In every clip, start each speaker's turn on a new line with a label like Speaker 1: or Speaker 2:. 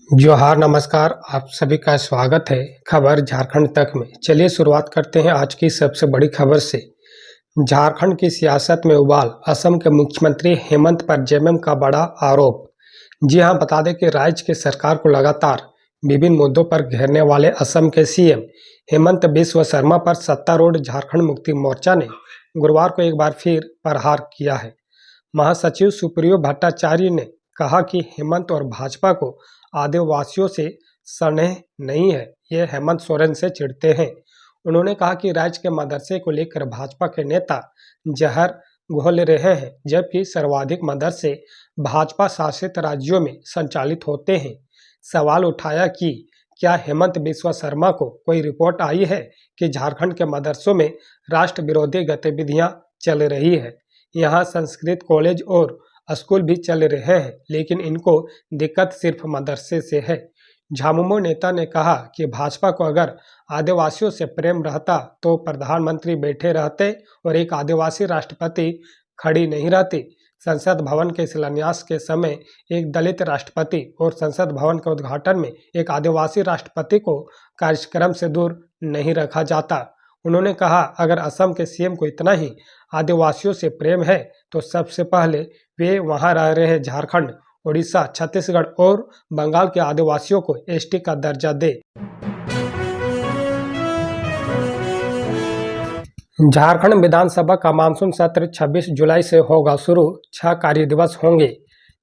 Speaker 1: जोहार नमस्कार, आप सभी का स्वागत है खबर झारखंड तक में। चलिए शुरुआत करते हैं आज की सबसे बड़ी खबर से। झारखंड की सियासत में उबाल, असम के मुख्यमंत्री हेमंत पर जेएमएम का बड़ा आरोप। जी हां, बता दें कि राज्य की सरकार को लगातार विभिन्न मुद्दों पर घेरने वाले असम के सीएम हेमंत बिस्व शर्मा पर सत्तारूढ़ झारखंड मुक्ति मोर्चा ने गुरुवार को एक बार फिर प्रहार किया है। महासचिव सुप्रियो भट्टाचार्य ने कहा कि हेमंत और भाजपा को आदिवासियों से स्नेह नहीं है, ये हेमंत सोरेन से चिढ़ते हैं। उन्होंने कहा कि राज्य के मदरसे को लेकर भाजपा के नेता जहर घोल रहे हैं, जबकि सर्वाधिक मदरसे भाजपा शासित राज्यों में संचालित होते हैं। सवाल उठाया कि क्या हेमंत बिस्वा शर्मा को कोई रिपोर्ट आई है कि झारखंड के मदरसों में राष्ट्र विरोधी गतिविधियां चल रही है। यहाँ संस्कृत कॉलेज और स्कूल भी चल रहे हैं, लेकिन इनको दिक्कत सिर्फ मदरसे से है। झामुमो नेता ने कहा कि भाजपा को अगर आदिवासियों से प्रेम रहता तो प्रधानमंत्री बैठे रहते और एक आदिवासी राष्ट्रपति खड़ी नहीं रहती। संसद भवन के शिलान्यास के समय एक दलित राष्ट्रपति और संसद भवन के उद्घाटन में एक आदिवासी राष्ट्रपति को कार्यक्रम से दूर नहीं रखा जाता। उन्होंने कहा, अगर असम के सीएम को इतना ही आदिवासियों से प्रेम है तो सबसे पहले वे वहां रह रहे झारखंड, उड़ीसा, छत्तीसगढ़ और बंगाल के आदिवासियों को एसटी का दर्जा दे। झारखंड विधानसभा का मानसून सत्र 26 जुलाई से होगा शुरू, 6 कार्य दिवस होंगे।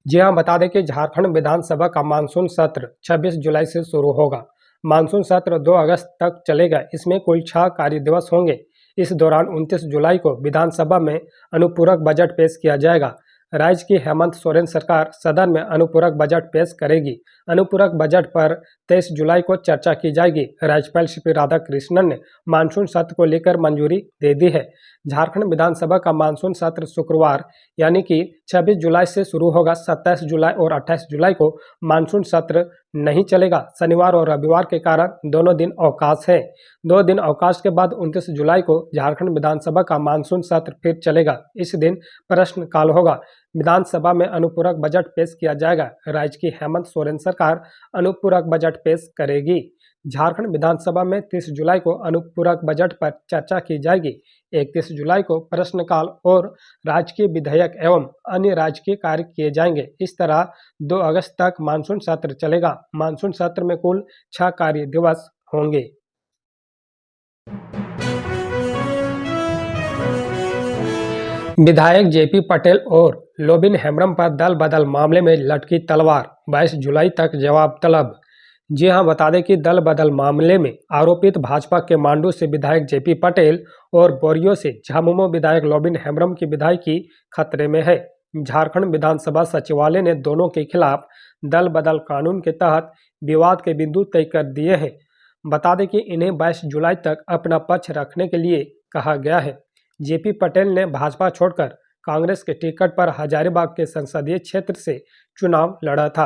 Speaker 1: जी हां, बता दें कि झारखंड विधानसभा का मानसून सत्र 26 जुलाई से शुरू होगा। मानसून सत्र 2 अगस्त तक चलेगा। इसमें कुल 6 कार्य दिवस होंगे। इस दौरान 29 जुलाई को विधानसभा में अनुपूरक बजट पेश किया जाएगा। राज्य की हेमंत सोरेन सरकार सदन में अनुपूरक बजट पेश करेगी। अनुपूरक बजट पर 23 जुलाई को चर्चा की जाएगी। राज्यपाल सीपी राधाकृष्णन ने मानसून सत्र को लेकर मंजूरी दे दी है। झारखंड विधानसभा का मानसून सत्र शुक्रवार यानी कि 26 जुलाई से शुरू होगा। 27 जुलाई और 28 जुलाई को मानसून सत्र नहीं चलेगा। शनिवार और रविवार के कारण दोनों दिन अवकाश है। 2 दिन अवकाश के बाद 29 जुलाई को झारखंड विधानसभा का मानसून सत्र फिर चलेगा। इस दिन प्रश्नकाल होगा। विधानसभा में अनुपूरक बजट पेश किया जाएगा। राज्य की हेमंत सोरेन सरकार अनुपूरक बजट पेश करेगी। झारखंड विधानसभा में 30 जुलाई को अनुपूरक बजट पर चर्चा की जाएगी। 31 जुलाई को प्रश्नकाल और राजकीय विधेयक एवं अन्य राजकीय कार्य किए जाएंगे। इस तरह 2 अगस्त तक मानसून सत्र चलेगा। मानसून सत्र में कुल 6 कार्य दिवस होंगे। विधायक जेपी पटेल और लोबिन हेम्ब्रम पर दल बदल मामले में लटकी तलवार, 22 जुलाई तक जवाब तलब। जी हां, बता दें कि दल बदल मामले में आरोपित भाजपा के मांडू से विधायक जेपी पटेल और बोरियो से झामुमो विधायक लोबिन हेम्ब्रम की विधायकी खतरे में है। झारखंड विधानसभा सचिवालय ने दोनों के खिलाफ दल बदल कानून के तहत विवाद के बिंदु तय कर दिए हैं। बता दें कि इन्हें 22 जुलाई तक अपना पक्ष रखने के लिए कहा गया है। जेपी पटेल ने भाजपा छोड़कर कांग्रेस के टिकट पर हजारीबाग के संसदीय क्षेत्र से चुनाव लड़ा था।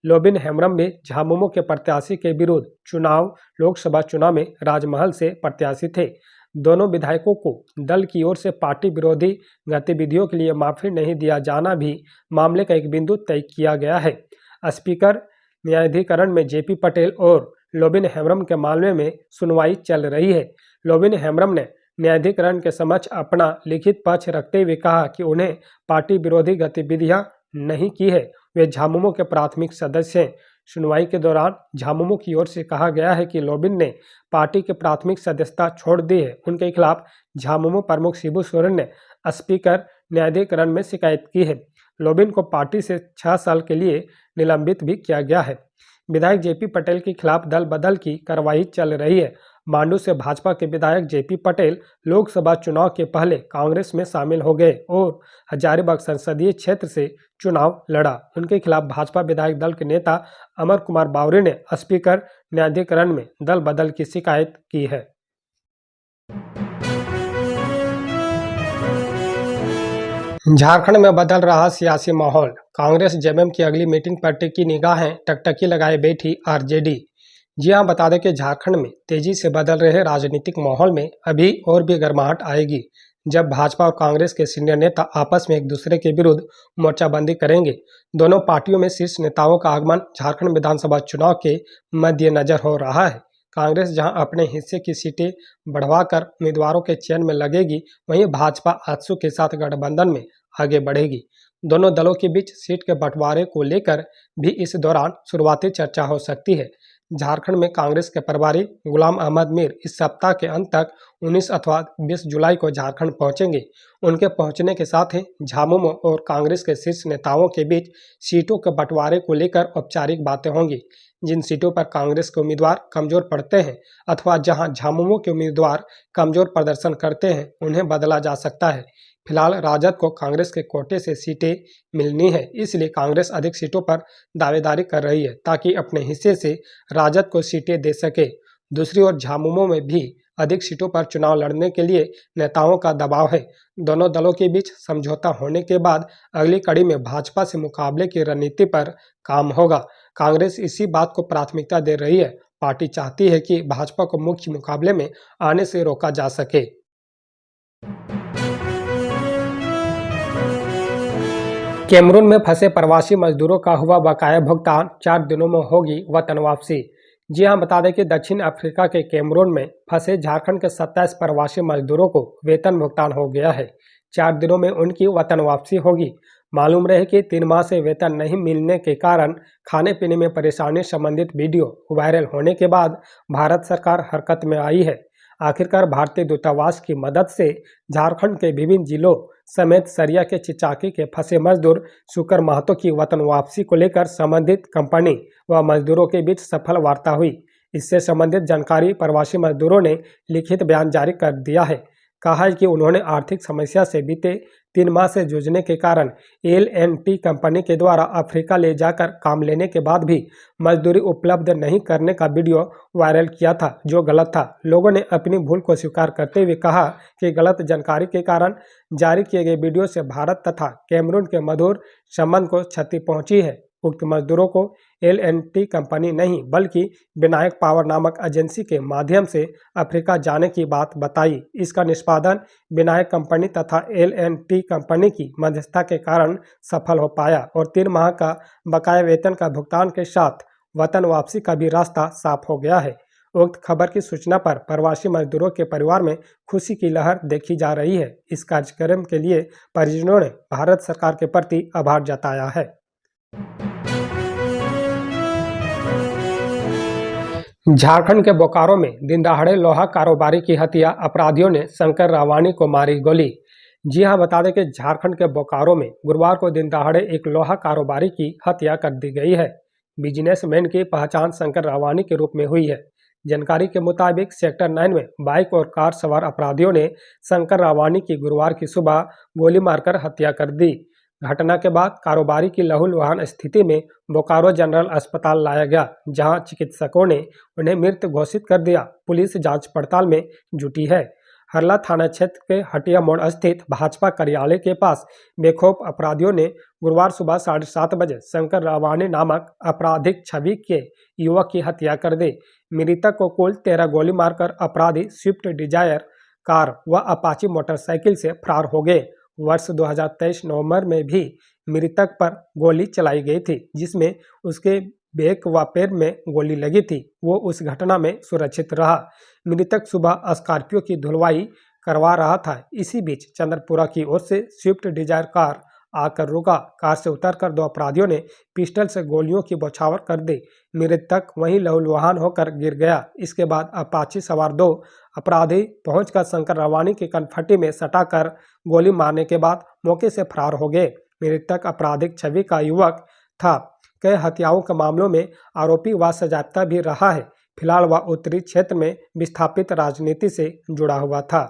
Speaker 1: लोबिन हेम्ब्रम भी झामुमो के प्रत्याशी के विरुद्ध लोकसभा चुनाव में राजमहल से प्रत्याशी थे। दोनों विधायकों को दल की ओर से पार्टी विरोधी गतिविधियों के लिए माफी नहीं दिया जाना भी मामले का एक बिंदु तय किया गया है। स्पीकर न्यायाधिकरण में जेपी पटेल और लोबिन हेम्ब्रम के मामले में सुनवाई चल रही है। लोबिन हेम्ब्रम ने न्यायाधिकरण के समक्ष अपना लिखित पक्ष रखते हुए कहा कि उन्हें पार्टी विरोधी गतिविधियां नहीं की है। वे झामुमो के प्राथमिक सदस्य हैं। सुनवाई के दौरान झामुमो की ओर से कहा गया है कि लोबिन ने पार्टी के प्राथमिक सदस्यता छोड़ दी है। उनके खिलाफ झामुमो प्रमुख शिबू सोरेन ने स्पीकर न्यायाधिकरण में शिकायत की है। लोबिन को पार्टी से 6 साल के लिए निलंबित भी किया गया है। विधायक जेपी पटेल के खिलाफ दल बदल की कार्रवाई चल रही है। मांडू से भाजपा के विधायक जेपी पटेल लोकसभा चुनाव के पहले कांग्रेस में शामिल हो गए और हजारीबाग संसदीय क्षेत्र से चुनाव लड़ा। उनके खिलाफ भाजपा विधायक दल के नेता अमर कुमार बावरी ने स्पीकर न्यायाधिकरण में दल बदल की शिकायत की है। झारखंड में बदल रहा सियासी माहौल, कांग्रेस जेएमएम की अगली मीटिंग पर टिकी निगाहें, टकटकी लगाए बैठी आरजेडी। जी हां, बता दें कि झारखंड में तेजी से बदल रहे राजनीतिक माहौल में अभी और भी गर्माहट आएगी जब भाजपा और कांग्रेस के सीनियर नेता आपस में एक दूसरे के विरुद्ध मोर्चाबंदी करेंगे। दोनों पार्टियों में शीर्ष नेताओं का आगमन झारखंड विधानसभा चुनाव के मद्देनजर हो रहा है। कांग्रेस जहां अपने हिस्से की सीटें बढ़वाकर उम्मीदवारों के चयन में लगेगी, वहीं भाजपा आजसू के साथ गठबंधन में आगे बढ़ेगी। दोनों दलों के बीच सीट के बंटवारे को लेकर भी इस दौरान शुरुआती चर्चा हो सकती है। झारखंड में कांग्रेस के प्रभारी गुलाम अहमद मीर इस सप्ताह के अंत तक 19 अथवा 20 जुलाई को झारखंड पहुंचेंगे। उनके पहुंचने के साथ ही झामुमो और कांग्रेस के शीर्ष नेताओं के बीच सीटों के बंटवारे को लेकर औपचारिक बातें होंगी। जिन सीटों पर कांग्रेस के उम्मीदवार कमजोर पड़ते हैं अथवा जहां झामुमो के उम्मीदवार कमजोर प्रदर्शन करते हैं, उन्हें बदला जा सकता है। फिलहाल राजद को कांग्रेस के कोटे से सीटें मिलनी है, इसलिए कांग्रेस अधिक सीटों पर दावेदारी कर रही है ताकि अपने हिस्से से राजद को सीटें दे सके। दूसरी ओर झामुमो में भी अधिक सीटों पर चुनाव लड़ने के लिए नेताओं का दबाव है। दोनों दलों के बीच समझौता होने के बाद अगली कड़ी में भाजपा से मुकाबले की रणनीति पर काम होगा। कांग्रेस इसी बात को प्राथमिकता दे रही है। पार्टी चाहती है कि भाजपा को मुख्य मुकाबले में आने से रोका जा सके। कैमरून में फंसे प्रवासी मजदूरों का हुआ बकाया भुगतान, 4 दिनों में होगी वतन वापसी। जी हां, बता दें कि दक्षिण अफ्रीका के कैमरून में फंसे झारखंड के 27 प्रवासी मजदूरों को वेतन भुगतान हो गया है। 4 दिनों में उनकी वतन वापसी होगी। मालूम रहे कि 3 माह से वेतन नहीं मिलने के कारण खाने पीने में परेशानी संबंधित वीडियो वायरल होने के बाद भारत सरकार हरकत में आई है। आखिरकार भारतीय दूतावास की मदद से झारखंड के विभिन्न जिलों समेत सरिया के चिचाकी के फंसे मजदूर शुक्र महतो की वतन वापसी को लेकर संबंधित कंपनी व मजदूरों के बीच सफल वार्ता हुई। इससे संबंधित जानकारी प्रवासी मजदूरों ने लिखित बयान जारी कर दिया है। कहा है कि उन्होंने आर्थिक समस्या से बीते 3 माह से जूझने के कारण L&T कंपनी के द्वारा अफ्रीका ले जाकर काम लेने के बाद भी मजदूरी उपलब्ध नहीं करने का वीडियो वायरल किया था, जो गलत था। लोगों ने अपनी भूल को स्वीकार करते हुए कहा कि गलत जानकारी के कारण जारी किए गए वीडियो से भारत तथा कैमरून के मधुर संबंध को क्षति पहुंची है। उक्त मजदूरों को L&T कंपनी नहीं बल्कि विनायक पावर नामक एजेंसी के माध्यम से अफ्रीका जाने की बात बताई। इसका निष्पादन विनायक कंपनी तथा L&T कंपनी की मध्यस्थता के कारण सफल हो पाया और 3 माह का बकाया वेतन का भुगतान के साथ वतन वापसी का भी रास्ता साफ हो गया है। उक्त खबर की सूचना पर प्रवासी मजदूरों के परिवार में खुशी की लहर देखी जा रही है। इस कार्यक्रम के लिए परिजनों ने भारत सरकार के प्रति आभार जताया है। झारखंड के बोकारो में दिन दहाड़े लोहा कारोबारी की हत्या, अपराधियों ने शंकर रावानी को मारी गोली। जी हां, बता दें कि झारखंड के बोकारो में गुरुवार को दिन दहाड़े एक लोहा कारोबारी की हत्या कर दी गई है। बिजनेसमैन की पहचान शंकर रावानी के रूप में हुई है। जानकारी के मुताबिक सेक्टर 9 में बाइक और कार सवार अपराधियों ने शंकर रावानी की गुरुवार की सुबह गोली मारकर हत्या कर दी। घटना के बाद कारोबारी की लहूलुहान स्थिति में बोकारो जनरल अस्पताल लाया गया, जहां चिकित्सकों ने उन्हें मृत घोषित कर दिया। पुलिस जांच पड़ताल में जुटी है। हरला थाना क्षेत्र के हटिया मोड़ स्थित भाजपा कार्यालय के पास बेखौफ अपराधियों ने गुरुवार सुबह 7:30 बजे शंकर रावानी नामक आपराधिक छवि के युवक की हत्या कर दी। मृतक को कुल 13 गोली मारकर अपराधी स्विफ्ट डिजायर कार व अपाची मोटरसाइकिल से फरार हो गए। वर्ष 2023 नवंबर में भी मृतक पर गोली चलाई गई थी, जिसमें उसके बैक व पैर में गोली लगी थी। वो उस घटना में सुरक्षित रहा। मृतक सुबह स्कॉर्पियो की धुलवाई करवा रहा था। इसी बीच चंद्रपुरा की ओर से स्विफ्ट डिजायर कार आकर रुका। कार से उतरकर 2 अपराधियों ने पिस्टल से गोलियों की बौछार कर दी। मृतक वहीं लहूलुहान होकर गिर गया। इसके बाद अपाची सवार 2 अपराधी पहुंचकर शंकर रावानी की कनफटी में सटाकर गोली मारने के बाद मौके से फरार हो गए। मृतक आपराधिक छवि का युवक था। कई हत्याओं के मामलों में आरोपी व सजायाफ्ता भी रहा है। फिलहाल वह उत्तरी क्षेत्र में विस्थापित राजनीति से जुड़ा हुआ था।